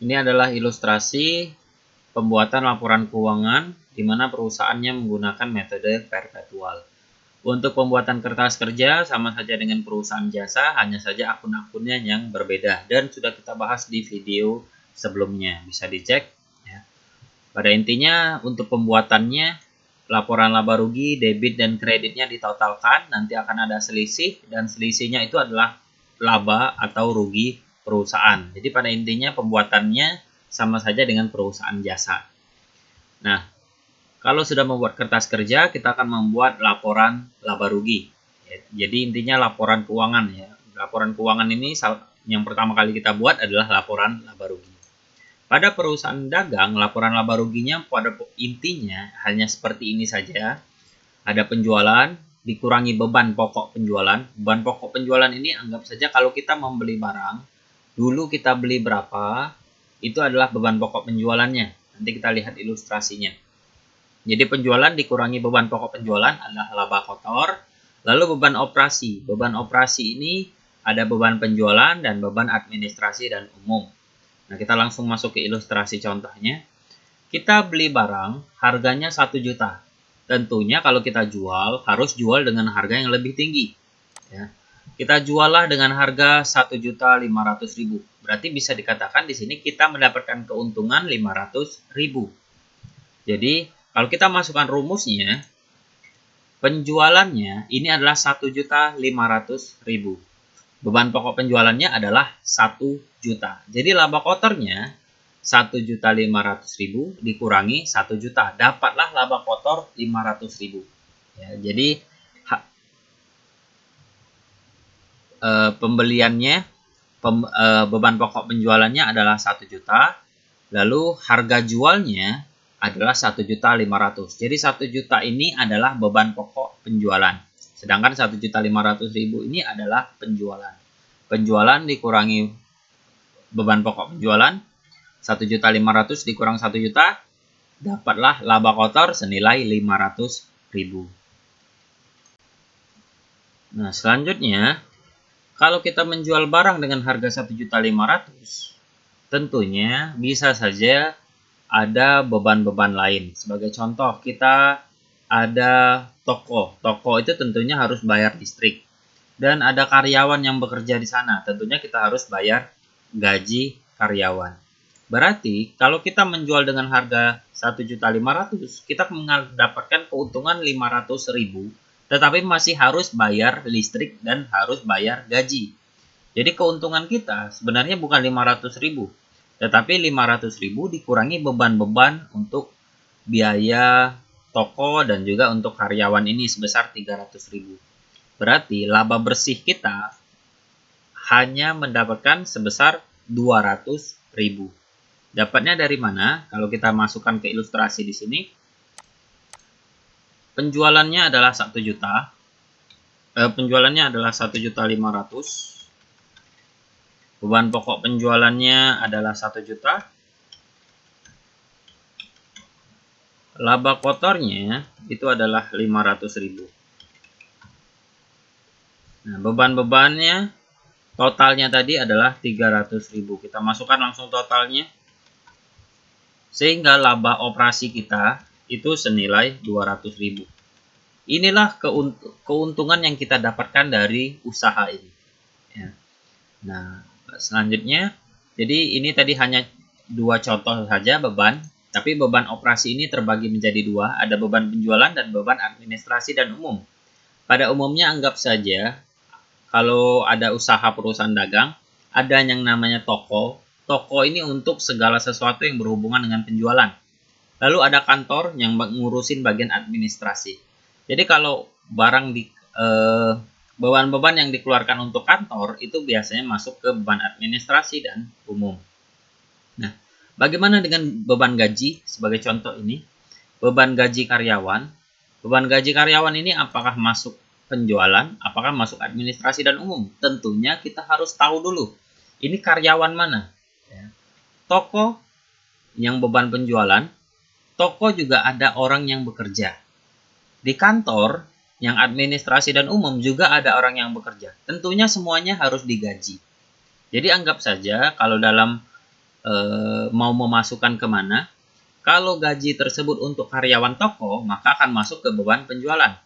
Ini adalah ilustrasi pembuatan laporan keuangan di mana perusahaannya menggunakan metode perpetual. Untuk pembuatan kertas kerja sama saja dengan perusahaan jasa, hanya saja akun-akunnya yang berbeda dan sudah kita bahas di video sebelumnya, bisa dicek ya. Pada intinya untuk pembuatannya, laporan laba rugi, debit dan kreditnya ditotalkan, nanti akan ada selisih dan selisihnya itu adalah laba atau rugi perusahaan. Jadi pada intinya pembuatannya sama saja dengan perusahaan jasa. Nah, kalau sudah membuat kertas kerja, kita akan membuat laporan laba rugi. Jadi intinya laporan keuangan ya. Laporan keuangan ini yang pertama kali kita buat adalah laporan laba rugi. Pada perusahaan dagang, laporan laba ruginya pada intinya hanya seperti ini saja. Ada penjualan, dikurangi beban pokok penjualan. Beban pokok penjualan ini anggap saja kalau kita membeli barang, dulu kita beli berapa, itu adalah beban pokok penjualannya. Nanti kita lihat ilustrasinya. Jadi penjualan dikurangi beban pokok penjualan adalah laba kotor. Lalu beban operasi. Beban operasi ini ada beban penjualan dan beban administrasi dan umum. Nah, kita langsung masuk ke ilustrasi contohnya. Kita beli barang, harganya 1 juta. Tentunya kalau kita jual, harus jual dengan harga yang lebih tinggi. Ya. Kita juallah dengan harga 1.500.000. Berarti bisa dikatakan di sini kita mendapatkan keuntungan 500.000. Jadi, kalau kita masukkan rumusnya, penjualannya ini adalah 1.500.000. Beban pokok penjualannya adalah 1 juta. Jadi laba kotornya 1.500.000 dikurangi 1 juta. Dapatlah laba kotor 500.000. Ya, jadi pembeliannya, beban pokok penjualannya adalah 1 juta. Lalu harga jualnya adalah 1.500.000. Jadi 1 juta ini adalah beban pokok penjualan. Sedangkan 1.500.000 ini adalah penjualan. Penjualan dikurangi beban pokok penjualan, 1.500.000 dikurang 1 juta, dapatlah laba kotor senilai 500.000. Nah, selanjutnya, kalau kita menjual barang dengan harga 1.500.000, tentunya bisa saja ada beban-beban lain. Sebagai contoh, kita ada toko. Toko itu tentunya harus bayar listrik. Dan ada karyawan yang bekerja di sana. Tentunya kita harus bayar gaji karyawan. Berarti, kalau kita menjual dengan harga 1.500.000, kita mendapatkan keuntungan 500.000, tetapi masih harus bayar listrik dan harus bayar gaji. Jadi keuntungan kita sebenarnya bukan 500.000. Tetapi 500.000 dikurangi beban-beban untuk biaya toko dan juga untuk karyawan ini sebesar 300.000. Berarti laba bersih kita hanya mendapatkan sebesar 200.000. Dapatnya dari mana? Kalau kita masukkan ke ilustrasi di sini, penjualannya adalah 1 juta. Penjualannya adalah 1.500.000. Beban pokok penjualannya adalah 1 juta. Laba kotornya itu adalah 500.000. Nah, beban-bebannya totalnya tadi adalah 300.000. Kita masukkan langsung totalnya. Sehingga laba operasi kita itu senilai 200.000. Inilah keuntungan yang kita dapatkan dari usaha ini. Ya. Nah, selanjutnya, jadi ini tadi hanya 2 contoh saja beban, tapi beban operasi ini terbagi menjadi 2, ada beban penjualan dan beban administrasi dan umum. Pada umumnya anggap saja, kalau ada usaha perusahaan dagang, ada yang namanya toko. Toko ini untuk segala sesuatu yang berhubungan dengan penjualan. Lalu ada kantor yang ngurusin bagian administrasi. Jadi kalau barang beban-beban yang dikeluarkan untuk kantor itu biasanya masuk ke beban administrasi dan umum. Nah, bagaimana dengan beban gaji? Sebagai contoh ini, beban gaji karyawan. Beban gaji karyawan ini apakah masuk penjualan, apakah masuk administrasi dan umum? Tentunya kita harus tahu dulu, ini karyawan mana. Toko yang beban penjualan, toko juga ada orang yang bekerja. Di kantor yang administrasi dan umum juga ada orang yang bekerja. Tentunya semuanya harus digaji. Jadi anggap saja kalau dalam mau memasukkan kemana. Kalau gaji tersebut untuk karyawan toko, maka akan masuk ke beban penjualan.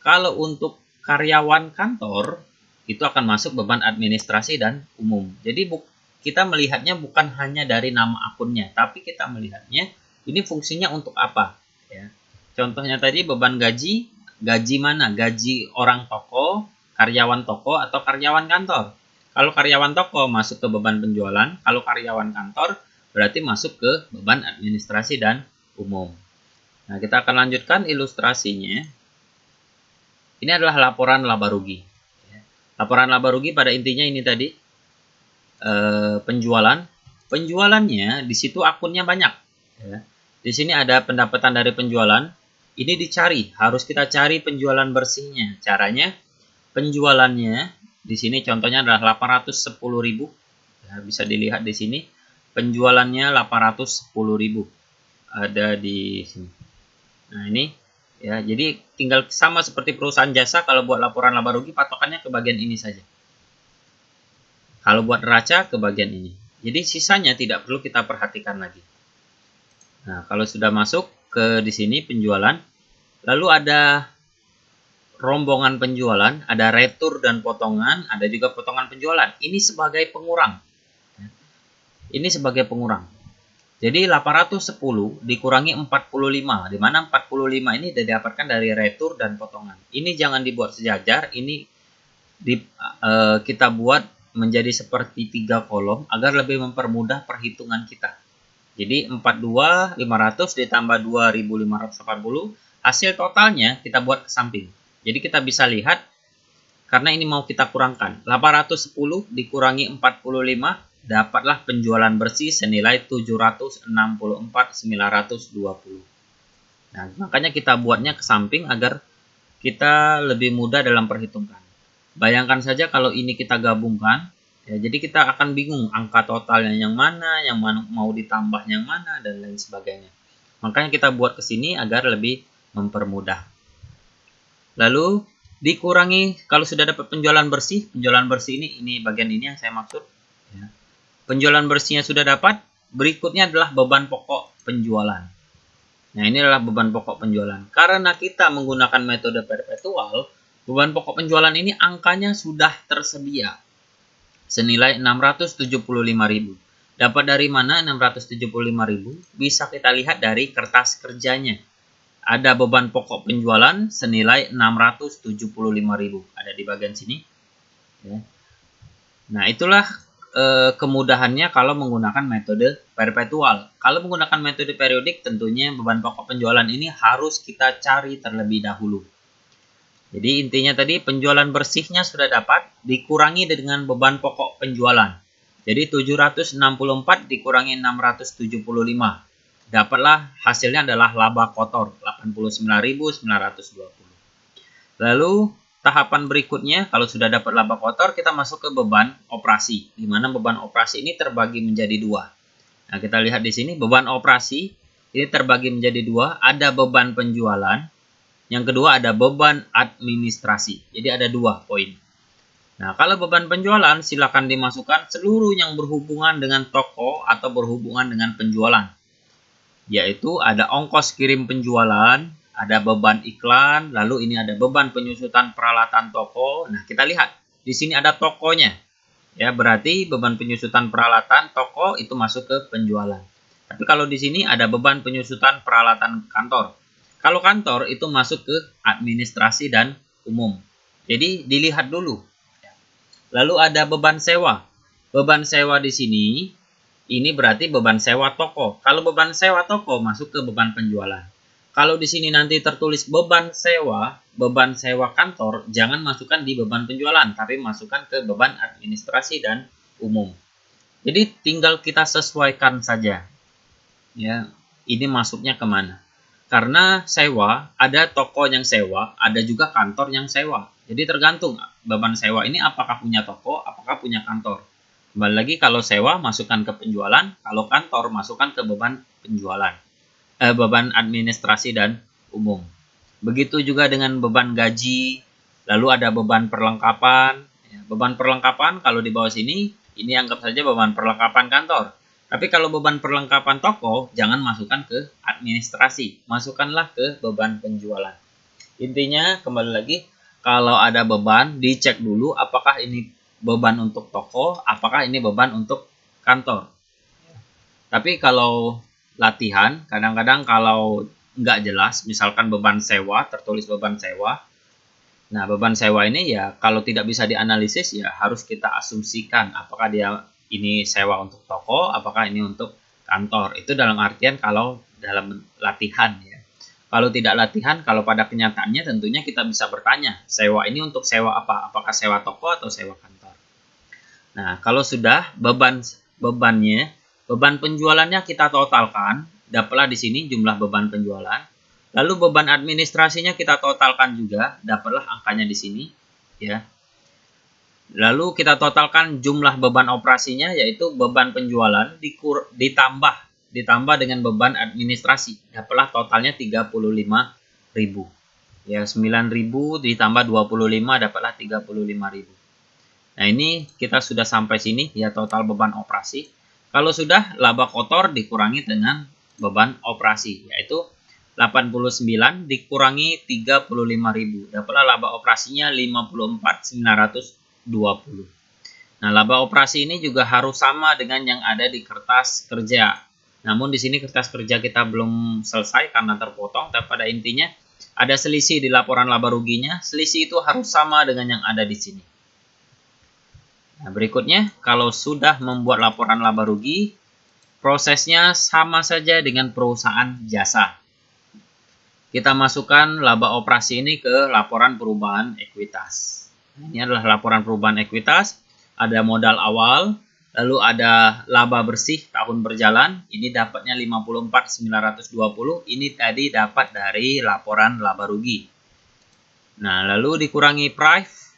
Kalau untuk karyawan kantor, itu akan masuk beban administrasi dan umum. Jadi kita melihatnya bukan hanya dari nama akunnya, tapi kita melihatnya ini fungsinya untuk apa. Ya. Contohnya tadi beban gaji, gaji mana? Gaji orang toko, karyawan toko, atau karyawan kantor. Kalau karyawan toko masuk ke beban penjualan, kalau karyawan kantor berarti masuk ke beban administrasi dan umum. Nah, kita akan lanjutkan ilustrasinya. Ini adalah laporan laba rugi. Laporan laba rugi pada intinya ini tadi, penjualan. Penjualannya di situ akunnya banyak. Ya. Di sini ada pendapatan dari penjualan. Ini dicari, harus kita cari penjualan bersihnya. Caranya, penjualannya di sini contohnya adalah 810.000. Ya, bisa dilihat di sini. Penjualannya 810.000 ada di sini. Nah, ini ya, jadi tinggal sama seperti perusahaan jasa, kalau buat laporan laba rugi patokannya ke bagian ini saja. Kalau buat neraca ke bagian ini. Jadi sisanya tidak perlu kita perhatikan lagi. Nah, kalau sudah masuk ke di sini penjualan, lalu ada rombongan penjualan, ada retur dan potongan, ada juga potongan penjualan. Ini sebagai pengurang. Ini sebagai pengurang. Jadi 810 dikurangi 45, di mana 45 ini didapatkan dari retur dan potongan. Ini jangan dibuat sejajar, ini kita buat menjadi seperti 3 kolom agar lebih mempermudah perhitungan kita. Jadi 42.500 ditambah 2.580, hasil totalnya kita buat ke samping. Jadi kita bisa lihat, karena ini mau kita kurangkan, 810 dikurangi 45, dapatlah penjualan bersih senilai 764.920. Nah, makanya kita buatnya ke samping agar kita lebih mudah dalam perhitungan. Bayangkan saja kalau ini kita gabungkan, ya, jadi kita akan bingung angka totalnya yang mana mau ditambah yang mana, dan lain sebagainya. Makanya kita buat ke sini agar lebih mempermudah. Lalu dikurangi, kalau sudah dapat penjualan bersih ini bagian ini yang saya maksud. Ya. Penjualan bersihnya sudah dapat, berikutnya adalah beban pokok penjualan. Nah, ini adalah beban pokok penjualan. Karena kita menggunakan metode perpetual, beban pokok penjualan ini angkanya sudah tersedia. Senilai 675.000. Dapat dari mana 675.000? Bisa kita lihat dari kertas kerjanya. Ada beban pokok penjualan senilai 675.000. Ada di bagian sini. Ya. Nah, itulah kemudahannya kalau menggunakan metode perpetual. Kalau menggunakan metode periodik, tentunya beban pokok penjualan ini harus kita cari terlebih dahulu. Jadi intinya tadi penjualan bersihnya sudah dapat, dikurangi dengan beban pokok penjualan. Jadi 764 dikurangi 675. Dapatlah hasilnya adalah laba kotor 89.920. Lalu tahapan berikutnya, kalau sudah dapat laba kotor, kita masuk ke beban operasi, di mana beban operasi ini terbagi menjadi 2. Nah, kita lihat di sini beban operasi ini terbagi menjadi 2. Ada beban penjualan, yang kedua ada beban administrasi. Jadi ada 2 poin. Nah, kalau beban penjualan silakan dimasukkan seluruh yang berhubungan dengan toko atau berhubungan dengan penjualan. Yaitu ada ongkos kirim penjualan, ada beban iklan, lalu ini ada beban penyusutan peralatan toko. Nah, kita lihat di sini ada tokonya. Ya, berarti beban penyusutan peralatan toko itu masuk ke penjualan. Tapi kalau di sini ada beban penyusutan peralatan kantor. Kalau kantor itu masuk ke administrasi dan umum. Jadi dilihat dulu. Lalu ada beban sewa. Beban sewa di sini ini berarti beban sewa toko. Kalau beban sewa toko masuk ke beban penjualan. Kalau di sini nanti tertulis beban sewa kantor, jangan masukkan di beban penjualan, tapi masukkan ke beban administrasi dan umum. Jadi tinggal kita sesuaikan saja. Ya, ini masuknya kemana? Karena sewa, ada toko yang sewa, ada juga kantor yang sewa. Jadi tergantung beban sewa ini apakah punya toko, apakah punya kantor. Kembali lagi, kalau sewa masukkan ke penjualan, kalau kantor masukkan ke beban penjualan. Beban administrasi dan umum. Begitu juga dengan beban gaji, lalu ada beban perlengkapan. Beban perlengkapan kalau di bawah sini, ini anggap saja beban perlengkapan kantor. Tapi kalau beban perlengkapan toko, jangan masukkan ke administrasi, masukkanlah ke beban penjualan. Intinya, kembali lagi, kalau ada beban, dicek dulu apakah ini beban untuk toko, apakah ini beban untuk kantor. Tapi kalau latihan, kadang-kadang kalau nggak jelas, misalkan beban sewa, tertulis beban sewa. Nah, beban sewa ini ya kalau tidak bisa dianalisis ya harus kita asumsikan apakah dia ini sewa untuk toko, apakah ini untuk kantor. Itu dalam artian kalau dalam latihan ya. Kalau tidak latihan, kalau pada kenyataannya tentunya kita bisa bertanya, sewa ini untuk sewa apa? Apakah sewa toko atau sewa kantor? Nah, kalau sudah beban penjualannya kita totalkan, dapatlah di sini jumlah beban penjualan. Lalu beban administrasinya kita totalkan juga, dapatlah angkanya di sini, ya. Lalu kita totalkan jumlah beban operasinya, yaitu beban penjualan ditambah dengan beban administrasi. Dapatlah totalnya 35.000. Ya, 9.000 ditambah 25 dapatlah 35.000. Nah, ini kita sudah sampai sini ya total beban operasi. Kalau sudah, laba kotor dikurangi dengan beban operasi, yaitu 89 dikurangi 35.000. Dapatlah laba operasinya 54.920. Nah, laba operasi ini juga harus sama dengan yang ada di kertas kerja. Namun di sini kertas kerja kita belum selesai karena terpotong, tapi pada intinya ada selisih di laporan laba ruginya. Selisih itu harus sama dengan yang ada di sini. Nah, berikutnya, kalau sudah membuat laporan laba rugi, prosesnya sama saja dengan perusahaan jasa. Kita masukkan laba operasi ini ke laporan perubahan ekuitas. Ini adalah laporan perubahan ekuitas. Ada modal awal, lalu ada laba bersih tahun berjalan. Ini dapatnya 54.920. Ini tadi dapat dari laporan laba rugi. Nah, lalu dikurangi price.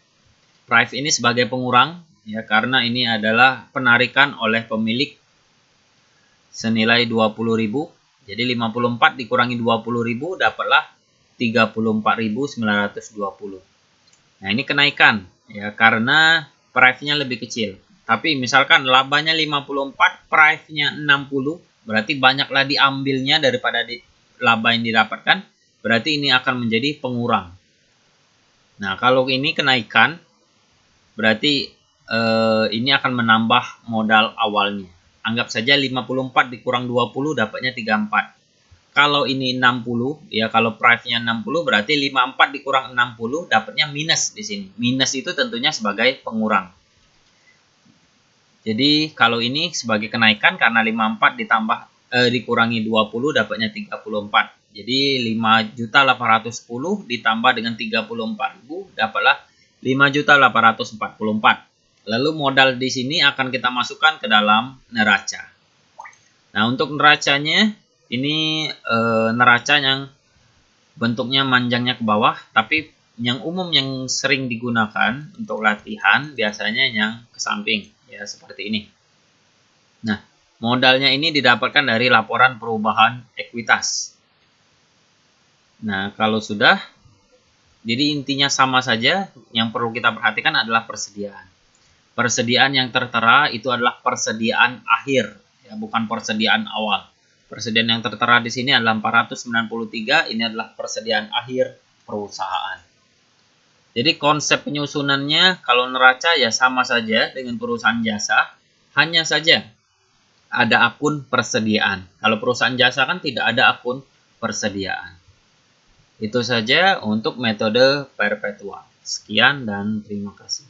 Price ini sebagai pengurang, ya, karena ini adalah penarikan oleh pemilik senilai 20.000. Jadi 54 dikurangi 20.000 dapatlah 34.920. Nah, ini kenaikan ya karena price-nya lebih kecil. Tapi misalkan labanya 54, price-nya 60, berarti banyaklah diambilnya daripada laba yang didapatkan, berarti ini akan menjadi pengurang. Nah, kalau ini kenaikan, berarti ini akan menambah modal awalnya. Anggap saja 54 dikurang 20 dapatnya 34. Kalau ini 60, ya kalau price-nya 60 berarti 54 dikurang 60 dapatnya minus di sini. Minus itu tentunya sebagai pengurang. Jadi kalau ini sebagai kenaikan karena 54 dikurangi 20 dapatnya 34. Jadi 5.810 ditambah dengan 34.000 dapatlah 5.844. Lalu modal di sini akan kita masukkan ke dalam neraca. Nah, untuk neracanya ini neraca yang bentuknya manjangnya ke bawah, tapi yang umum yang sering digunakan untuk latihan biasanya yang ke samping, ya seperti ini. Nah, modalnya ini didapatkan dari laporan perubahan ekuitas. Nah, kalau sudah, jadi intinya sama saja, yang perlu kita perhatikan adalah persediaan. Persediaan yang tertera itu adalah persediaan akhir, ya, bukan persediaan awal. Persediaan yang tertera di sini adalah 493, ini adalah persediaan akhir perusahaan. Jadi konsep penyusunannya kalau neraca ya sama saja dengan perusahaan jasa, hanya saja ada akun persediaan. Kalau perusahaan jasa kan tidak ada akun persediaan. Itu saja untuk metode perpetual. Sekian dan terima kasih.